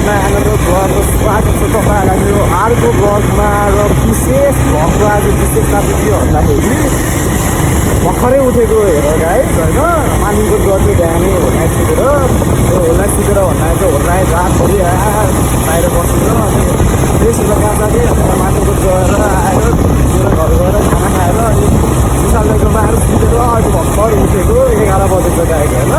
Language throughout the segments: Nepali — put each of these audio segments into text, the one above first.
ब्लगको स्वागत छ तपाईँलाई मेरो अर्को ब्लगमा र विशेष ब्लगको आज विशेषता चाहिँ के भन्दाखेरि भर्खरै उठेको हेर गाइस होइन मालिकको गर्नु बिहानै होला सुतेर त्यो होला सुतेर भन्दा चाहिँ होला रातभरि बाहिर बसेर अनि त्यसो गर्दा चाहिँ मालिकको गएर आयो घर गएर खाना खाएर अनि विशालको आएर सुतेर अहिले भर्खर उठेको 11 बजेको गाइस होइन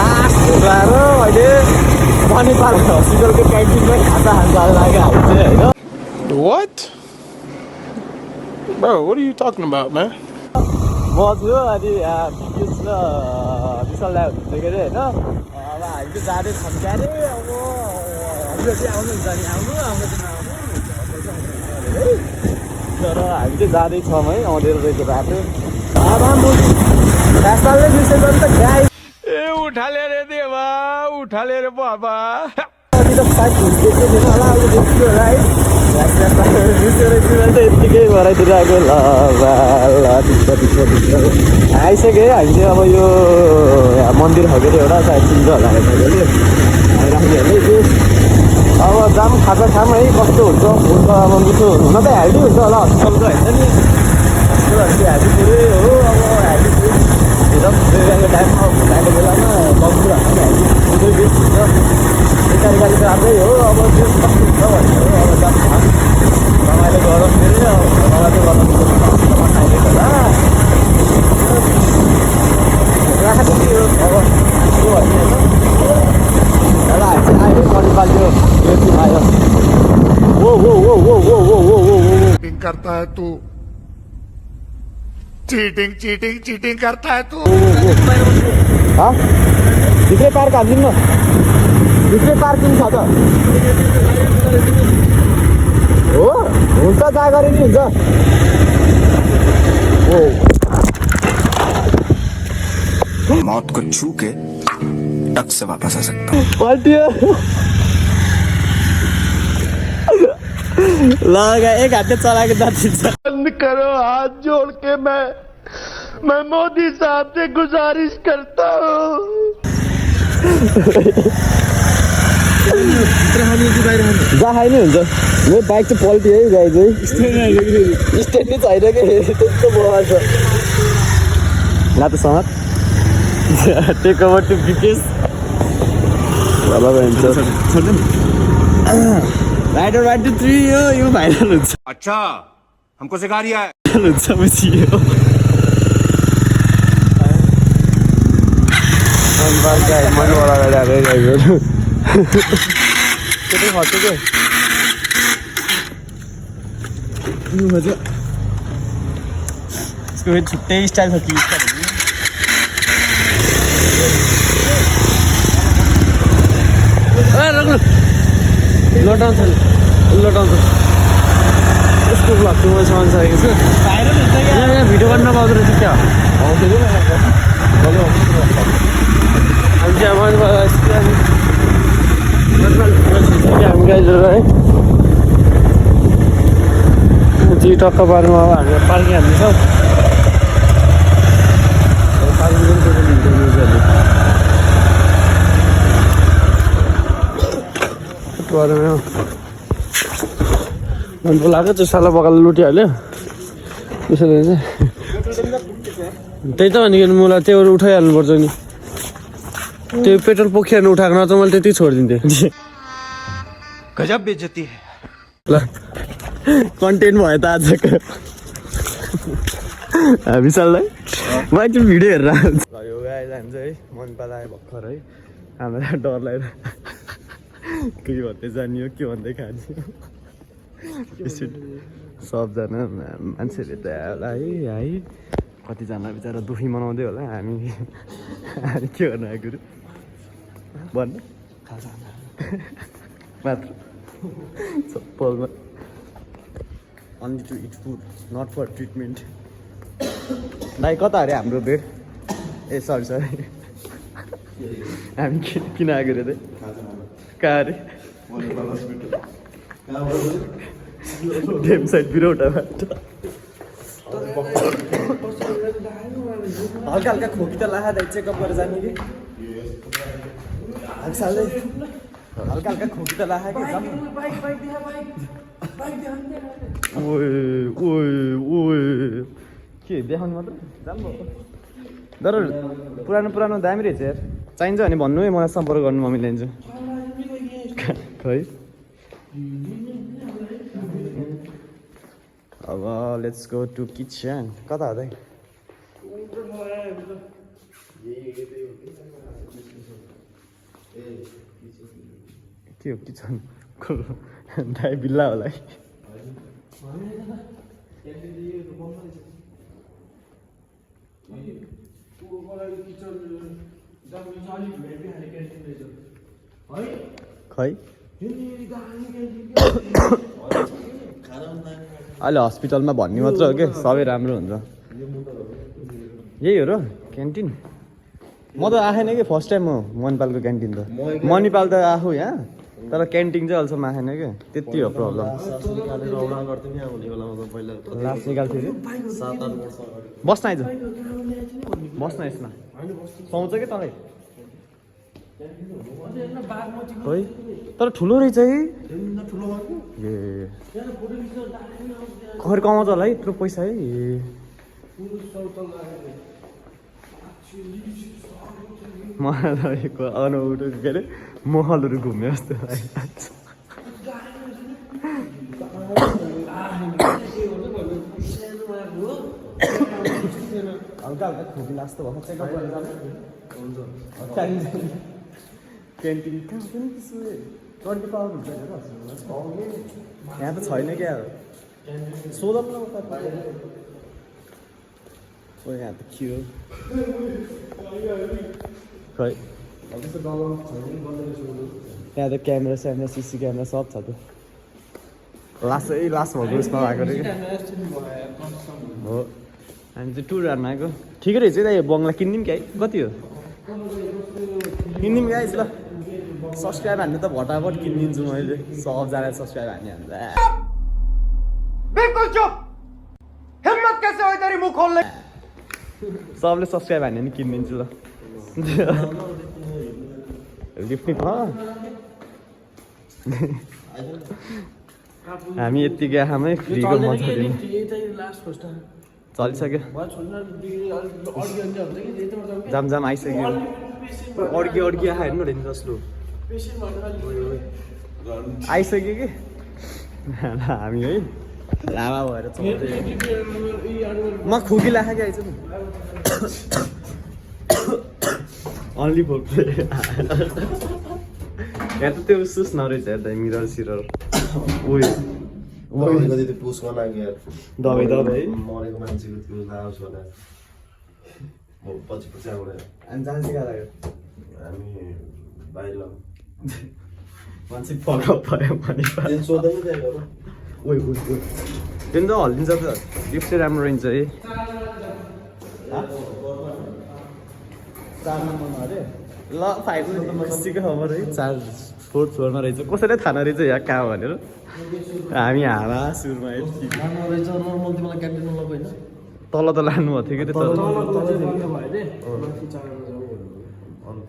लास्ट गएर अहिले नेपाल हस्पिटलको क्यान्टिनमा खाजा खान लाग्यो हामी चाहिँ होइन What? Bro, what are you talking about, man? म थियो अनि विकेश र विशाललाई हुनुहुन्थ्यो के अरे होइन अब हामी चाहिँ जाँदैछौँ क्यारे अब हजुर चाहिँ आउनुहुन्छ नि आउनु तर हामी चाहिँ जाँदैछौँ है आउँदै रहेछ बाटो रास्ताले विषय त गाई ए उठा ले रे देवा उठा ले रे बाबा अघि त साइड हुन्थ्यो थिएन होला अहिले देखियो होला है यत्तिकै भराइतिर आएको ल आइसक्यो है हामी चाहिँ अब यो मन्दिर खगेर एउटा सायद चिन्छ होला आइराख्ने अब जाम खाजा खाम है कस्तो हुन्छ हुन्छ अब मिठो हुन त हेल्दी हुन्छ होला हस्पिटलको होइन नि हस्पिटलहरू चाहिँ हेल्दी पुरै हो अब हेल्दी फुड हेरेको टाइममा खाएको बेलामा कम्ती हेल्दी फुडै बेस्ट हुन्छ तरिकाले त राम्रै हो अब त्यो कस्तो हुन्छ भन्ने हो अब जाम खाम रमाइलो गरौँ फेरि रमाइलो गर्न खाइदिएको होला राखेको के हो अब के भन्ने होला हामी चाहिँ आयो नेपालको यो टिम आयो वो चीटिंग करता है तू चीटिंग करता है तू भित्रै पार्क हालिदिनु न भित्रै पार्किङ छ त हो हुन्छ जा गरे नि हुन्छ मौत को छू के टक से वापस आ सकता हूँ। पल्टियो लगा एक हातले चलाएको दाँतिन्छ बंद करो हाथ जोड़ के मैं मोदी साहब से गुजारिश करता हूँ जा खाइ नै हुन्छ मेरो बाइक चाहिँ पल्टियो है गाई चाहिँ स्ट्यान्ड नै छैन कि त्यस्तो बवाल छ ल त सहर take over to Vikesh rider 1 2 3 यो भाइरल हुन्छ अच्छा हमको सिखा रिया है हुन्छ पछि यो त्यतै खर्च के यसको छुट्टै स्टाइल छ कि लटाउँछ लटाउँछ यसको भ्लगको मैले सकिसकेको छु यहाँ भिडियो गर्न नपाउँदो रहेछ क्या हामी चाहिँ हामी गाइजहरू है ती टक्क पार्नुमा अब हामीले पार्किङ हाल्दैछौँ मन लाग्यो त्यो साला बगाल लुटिहाल्यो त्यसैले चाहिँ त्यही त भनेको मलाई त्यो उठाइहाल्नुपर्छ नि त्यो पेट्रोल पोखिहाल्नु उठाएको न त मैले त्यति छोडिदिन्थेँ गजब बेइज्जती है ल कन्टेन्ट भयो त आजको विशाललाई म एकचोटि भिडियो हेरेर आउँछु यो गाई जान्छ है मन पलायो भर्खर है हामीलाई डर लागेर के भन्दै जाने हो के भन्दै खाने सबजना मान्छेले त होला है कतिजना बिचरा दुखी मनाउँदै होला हामी के गर्नु आएको भन्नु मात्र चप्पलमा only to eat food, not for treatment. भाइ कता अरे हाम्रो बेड ए सरी हामी किन आएको अरे कहाँ अरे गेम साइड बिरौटाबाट हल्का हल्का खोकी त लाखा चेकअप गरेर जाने कि सालै हल्का हल्का खोकी त लाग्यो कि के देखाउनु मात्र जानु तर पुरानो दामी रहेछ यार चाहिन्छ भने भन्नु है मलाई सम्पर्क गर्नु म मिलाइदिन्छु खै अब लेट्स गो टु किचन कता हो त के हो किचन दाइ बिल्ला होला है खै अहिले हस्पिटलमा भन्ने मात्र हो क्या सबै राम्रो हुन्छ यही हो र क्यान्टिन म त आएन कि फर्स्ट टाइम हो मणिपालको क्यान्टिन त मणिपाल त आफू यहाँ तर क्यान्टिन चाहिँ अहिलेसम्म आएन क्या त्यति हो प्रब्लम लास्ट निकाल्थ्यो कि बस्न आइज बस्न यसमा पाउँछ कि तपाईँ खै तर ठुलो रहेछ है ए घर कमाउँछ होला है यत्रो पैसा है मलाई अनौठो के अरे महलहरू घुम्यो जस्तो लागिरहेको हल्का हल्का खोकी लाग्छ भएको चेकअप गरेर क्यान्टिन कहाँ पनि त्यसो 24 आवर हुन्छ यहाँ त छैन क्या सोधौँ न उता यहाँ त के हो खै त्यहाँ त क्यामेरा स्यामेरा सिसी क्यामेरा सब छ त लास्ट भएको उसमा भएको अरे हो हामी चाहिँ टुर हार्नु आएको ठिकै रहेछ है यो बङ्गला किनिदिउँ क्या कति हो किनिदिउँ गाइस ल सब्सक्राइब हान्नु त भटाभट किनिदिन्छु मैले सबजना सब्सक्राइब हान्ने हुन्छ बिल्कुल चुप हिम्मत कैसे हो तेरी मुंह खोलने सबले सब्सक्राइब हान्ने नि किनिदिन्छु ल लिफ्ट नि हामी यत्तिकै आँखामै फ्रीको मजा दिनु चलिसक्यो जाम आइसक्यो अड्की आएर हेर्नु हेर्नु जस्तो आइसक्यो कि हामी है लामा भएर म खोकी लाखा कि आइज नि अन्ली फोक यहाँ त त्यो सुस नरहेछ हेर्दा मिरर सिरर उयो दबाई है मरेको मान्छेको त्यो लाओस् भनेर म पछि आउँदै अनि जान्छ कहाँ लाग्यो हामी बाहिर मान्छे फरक भयो भने सोध्दै त्यहाँ गएर त्यो त हल्लिन्छ त लिफ्ट चाहिँ राम्रो रहन्छ है 4 नम्बरमा अरे ल 5 नम्बरमा खुसीको खबर है 4th फ्लोरमा रहेछ कसैलाई थाहा नरहेछ यहाँ कहाँ भनेर हामी हावा सुरुमा तल त लानु भएको थियो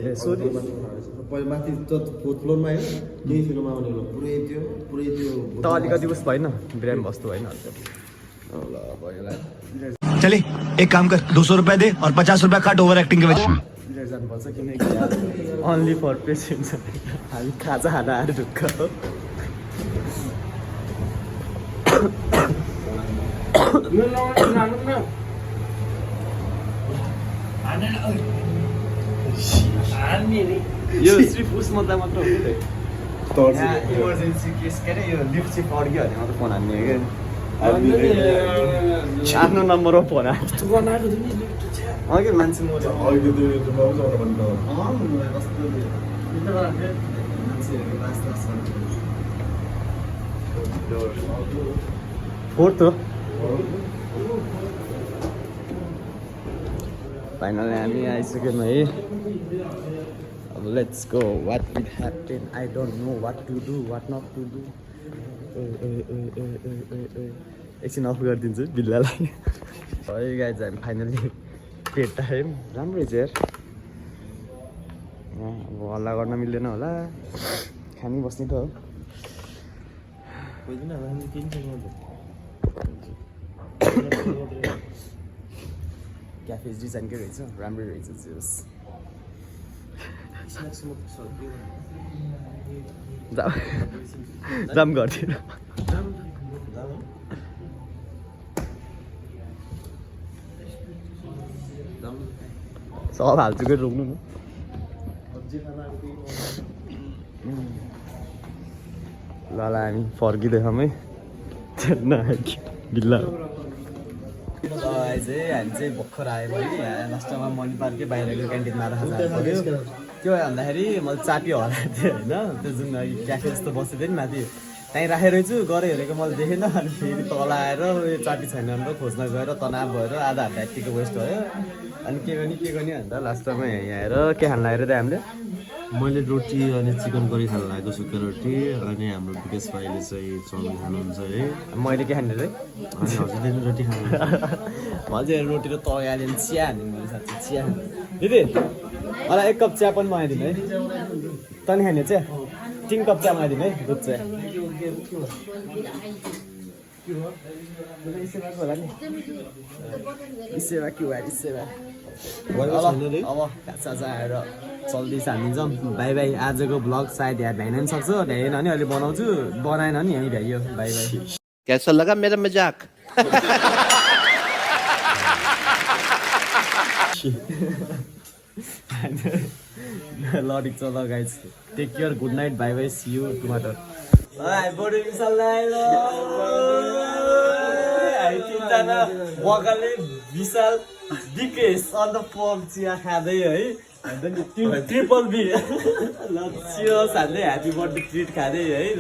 कि माथि फोर्थ फ्लोरमा आयो यही फ्लोरमा आउने पुरै त्यो त अलिकति उस भएन बिरामी बस्तु भएन चले एक काम कर 200 रुपए दे और 50 रुपए काट ओभर एक्टिंग के वजह जानुपर्छ किनकि ओन्ली फर पेसेन्ट हामी खाजा खान आएर ढुक्क हो यो सिर्फ उस मात्र हो इमर्जेन्सी केस के अरे यो लिफ्ट चाहिँ अड्क्यो भने मात्र फोन हान्ने क्या आफ्नो नम्बरमा फोन हाल्छ मान्छे फोर्थ हो फाइनली हामी आइसक्यौँ है अब let's go what will happen I don't know what to do what not to do एकछिन अफ गरिदिन्छु बिल्लालाई है गाइज हामी फाइनली पेट टाइम राम्रो रहेछ यार अब हल्ला गर्न मिल्दैन होला खानी बस्ने त हो क्याफे डिजाइनकै रहेछ राम्रै रहेछ जेस जाम गर्थ्यो सब हाल्छु कि रोक्नु न ल हामी फर्किँदैछौँ है बिल्ला हामी चाहिँ भर्खर आयो भने लास्टमा मनी पार्ककै बाहिरको क्यान्टिनमा राखेर पऱ्यो त्यो भन्दाखेरि मैले चापी हराएको थिएँ होइन त्यो जुन क्याफे जस्तो बसेको थिएँ नि माथि त्यहीँ राखेर छु गरे हेरेको मैले देखेन अनि फेरि तल आएर चापी छैन भनेर खोज्न गएर तनाव भएर आधा हात यत्तिको वेस्ट भयो अनि के गर्ने भन्दा लास्टमा यहाँ आएर के खान लागेर त हामीले मैले रोटी अनि चिकन करी खान लागेको सुक्खा रोटी अनि हाम्रो विकास भाइले चाहिँ चाउमिन खानुहुन्छ है मैले के खाने रे अनि हजुरले पनि रोटी खानु मैले चाहिँ रोटी र तरकारी अनि चिया हान्ने मैले साँच्चै चिया दिदी मलाई 1 कप चिया पनि मगाइदिनु है तनी खाने चिया 3 कप चिया मगाइदिनु है दुध चिया सेवा के भयो सेवा अब खाजा आएर चल्दैछ हामी जाउँ बाई बाई आजको भ्लग सायद यहाँ भ्याइन पनि सक्छ भ्याएन भने अहिले बनाउँछु बनाएन भने यहीँ भ्याइयो बाई बाई कैसा लगा मेरा मजाक ल ठिक छ ल guys take care good night bye bye see you tomorrow buddy Vishal Bagale Vishal Vikesh अन द फर्म चिया खाँदै है ट्रिपल बी ल चियर्स हाल्दै ह्याप्पी बर्थडे ट्रिट खाँदै है ल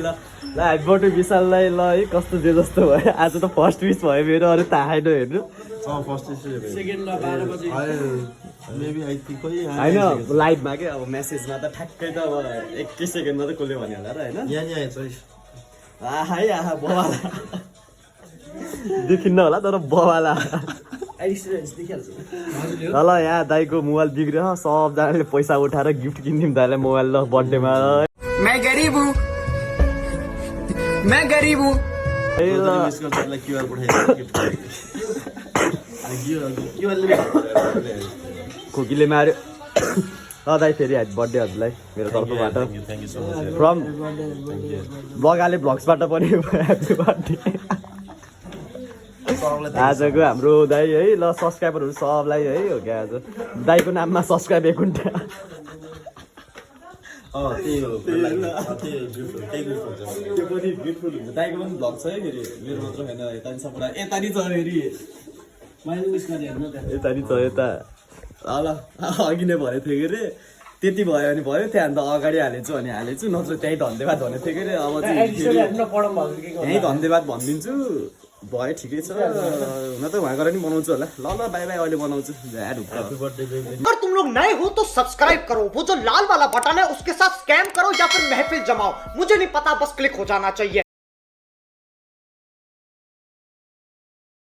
ह्याप्पी बर्थडे विशाललाई ल है कस्तो जे जस्तो भयो आज त फर्स्ट विस भयो मेरो अरू थाहा छैन हेर्नु होइन लाइभमा के अब मेसेजमा त ठ्याक्कै त अब 21 सेकेन्डमा त कसले भन्यो होला र होइन आहा बवाला देखिन्न होला तर बवाला ल यहाँ दाइको मोबाइल बिग्रियो सबजनाले पैसा उठाएर गिफ्ट किनिदिउँ दाइलाई मोबाइल ल बर्थडेमा मैं गरीब हूँ खोकीले मार्यो ल दाइ फेरि बर्थडे हजुरलाई मेरो तर्फबाट फ्रम बगाले भ्लग्सबाट पनि ह्याप्पी बर्थडे आजको हाम्रो दाइ है ल सब्सक्राइबरहरू सबलाई है हो क्या आज दाइको नाममा सब्सक्राइब एकाउन्ट त्यो पनि ब्युटिफुल हुन्छ दाइको पनि भ्लग छ है फेरि मेरो मात्र छैन यता नि सबै यता नि छ फेरि यता नि छ यता ल अघि नै भनेको थियो के अरे त्यति भयो भने भयो त्यहाँदेखि त अगाडि हालेछु भने हालेछु नत्र त्यहीँ धन्यवाद भनेको थियो कि अरे अब चाहिँ यहीँ धन्यवाद भनिदिन्छु भयो ठिकै छ हुन त उहाँ गएर नि बनाउँछु होला ल बाई बाई अहिले बनाउँछु अगर तुम लोग नए हो तो सब्सक्राइब करो वो जो लाल वाला बटन है उसके साथ स्कैम करो या फिर महफिल जमाओ मुझे नहीं पता बस क्लिक हो जाना चाहिए